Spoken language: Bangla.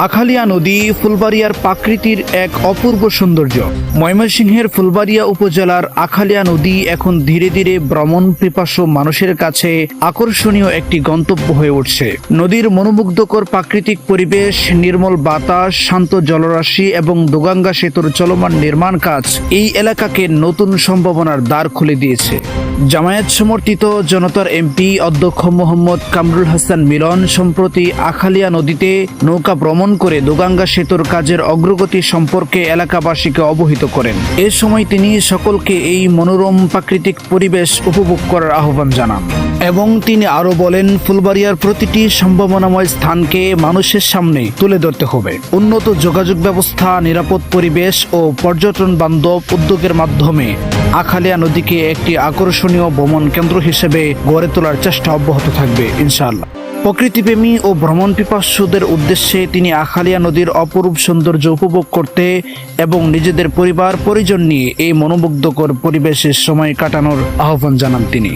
আখালিয়া নদী ফুলবাড়িয়ার প্রাকৃতির এক অপূর্ব সৌন্দর্য। ময়মনসিংহের ফুলবাড়িয়া উপজেলার আখালিয়া নদী এখন ধীরে ধীরে ভ্রমণ পিপাসু মানুষের কাছে আকর্ষণীয় একটি গন্তব্য হয়ে উঠছে। নদীর মনোমুগ্ধকর প্রাকৃতিক পরিবেশ, নির্মল বাতাস, শান্ত জলরাশি এবং দোগাঙ্গা সেতুর চলমান নির্মাণ কাজ এই এলাকাকে নতুন সম্ভাবনার দ্বার খুলে দিয়েছে। জামায়াত সমর্থিত জনতার এমপি অধ্যক্ষ মোহাম্মদ কামরুল হাসান মিলন সম্প্রতি আখালিয়া নদীতে নৌকা ভ্রমণ করে দোগাঙ্গা সেতুর কাজের অগ্রগতি সম্পর্কে এলাকাবাসীকে অবহিত করেন। এ সময় তিনি সকলকে এই মনোরম প্রাকৃতিক পরিবেশ উপভোগ করার আহ্বান জানান এবং তিনি আরো বলেন, ফুলবাড়িয়ার প্রতিটি সম্ভাবনাময় স্থানকে মানুষের সামনে তুলে ধরতে হবে। উন্নত যোগাযোগ ব্যবস্থা, নিরাপদ পরিবেশ ও পর্যটন বান্ধব উদ্যোগের মাধ্যমে আখালিয়া নদীকে একটি আকর্ষণীয় ভ্রমণ কেন্দ্র হিসেবে গড়ে তোলার চেষ্টা অব্যাহত থাকবে ইনশাআল্লাহ। প্রকৃতিপ্রেমী ও ভ্রমণ পিপাসুদের উদ্দেশ্যে তিনি আখালিয়া নদীর অপরূপ সৌন্দর্য উপভোগ করতে এবং নিজেদের পরিবার পরিজন নিয়ে এই মনোমুগ্ধকর পরিবেশের সময় কাটানোর আহ্বান জানান তিনি।